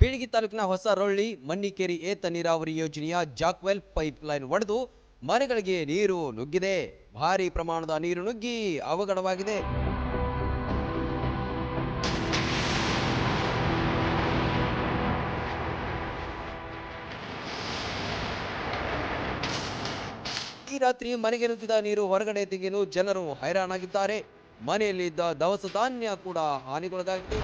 ಬೀಳಗಿ ತಾಲೂಕಿನ ಹೊಸರೊಳ್ಳಿ ಮಣ್ಣಿಕೇರಿ ಏತ ನೀರಾವರಿ ಯೋಜನೆಯ ಜಾಕ್ವೆಲ್ ಪೈಪ್ ಲೈನ್ ಒಡೆದು ಮನೆಗಳಿಗೆ ನೀರು ನುಗ್ಗಿದೆ. ಭಾರಿ ಪ್ರಮಾಣದ ನೀರು ನುಗ್ಗಿ ಅವಘಡವಾಗಿದೆ. ಈ ರಾತ್ರಿ ಮನೆಗೆ ನುಗ್ಗಿದ ನೀರು ಹೊರಗಡೆ ತೆಗೆಯಲು ಜನರು ಹೈರಾಣಾಗಿದ್ದಾರೆ. ಮನೆಯಲ್ಲಿದ್ದ ದವಸ ಧಾನ್ಯ ಕೂಡ ಹಾನಿಗೊಳಗಾಗಿದೆ.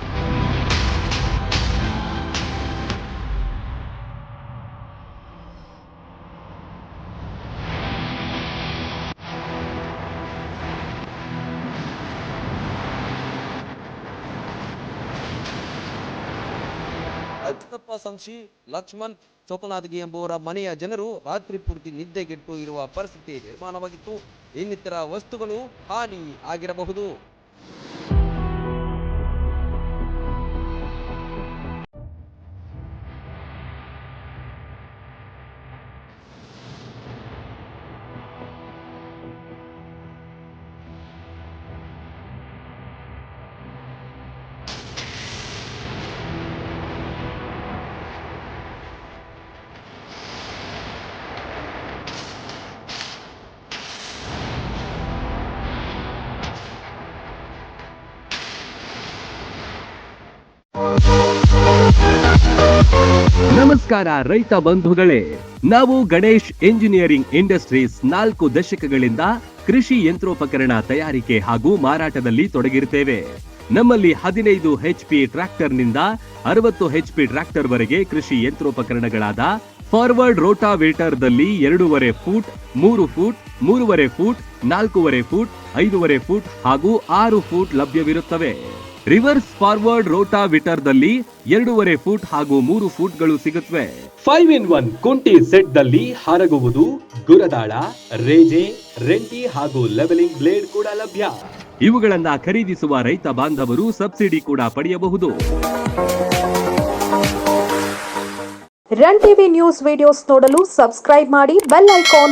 ಅಜ್ಜಪ್ಪ ಸಂಶಿ, ಲಕ್ಷ್ಮಣ್ ಚೋಕನಾದಗಿ ಎಂಬುವರ ಮನೆಯ ಜನರು ರಾತ್ರಿ ಪೂರ್ತಿ ನಿದ್ದೆಗೆಟ್ಟು ಇರುವ ಪರಿಸ್ಥಿತಿ ನಿರ್ಮಾಣವಾಗಿತ್ತು. ಇನ್ನಿತರ ವಸ್ತುಗಳು ಹಾನಿ ಆಗಿರಬಹುದು. ನಮಸ್ಕಾರ ರೈತ ಬಂಧುಗಳೇ, ನಾವು ಗಣೇಶ್ ಎಂಜಿನಿಯರಿಂಗ್ ಇಂಡಸ್ಟ್ರೀಸ್ 4 ದಶಕಗಳಿಂದ ಕೃಷಿ ಯಂತ್ರೋಪಕರಣ ತಯಾರಿಕೆ ಹಾಗೂ ಮಾರಾಟದಲ್ಲಿ ತೊಡಗಿರುತ್ತೇವೆ. ನಮ್ಮಲ್ಲಿ 15 HP ಟ್ರ್ಯಾಕ್ಟರ್ನಿಂದ 60 HP ಟ್ರ್ಯಾಕ್ಟರ್ ವರೆಗೆ ಕೃಷಿ ಯಂತ್ರೋಪಕರಣಗಳಾದ ಫಾರ್ವರ್ಡ್ ರೋಟಾವೇಟರ್ ದಲ್ಲಿ 2.5 foot, 3 foot, 3.5 foot, 4.5 foot, 5.5 foot ಹಾಗೂ 6 ಫೂಟ್ ಲಭ್ಯವಿರುತ್ತವೆ. ರಿವರ್ಸ್ ಫಾರ್ವರ್ಡ್ ರೋಟಾವಿಟರ್ ದಲ್ಲಿ 2.5 ಫೂಟ್ ಹಾಗೂ 3 ಫೂಟ್ಗಳು ಸಿಗುತ್ತವೆ. 5-in-1 ಕುಂಟಿ ಸೆಟ್ ದಲ್ಲಿ ಹಾರಗುವುದು, ಗುರದಾಳ, ರೇಜೆ, ರೆಂಟಿ ಹಾಗೂ ಲೆವೆಲಿಂಗ್ ಬ್ಲೇಡ್ ಕೂಡ ಲಭ್ಯ. ಇವುಗಳನ್ನ ಖರೀದಿಸುವ ರೈತ ಬಾಂಧವರು ಸಬ್ಸಿಡಿ ಕೂಡ ಪಡೆಯಬಹುದು. ರನ್ ಟಿವಿ ನ್ಯೂಸ್ ವಿಡಿಯೋಸ್ ನೋಡಲು ಸಬ್ಸ್ಕ್ರೈಬ್ ಮಾಡಿ, ಬೆಲ್ ಐಕಾನ್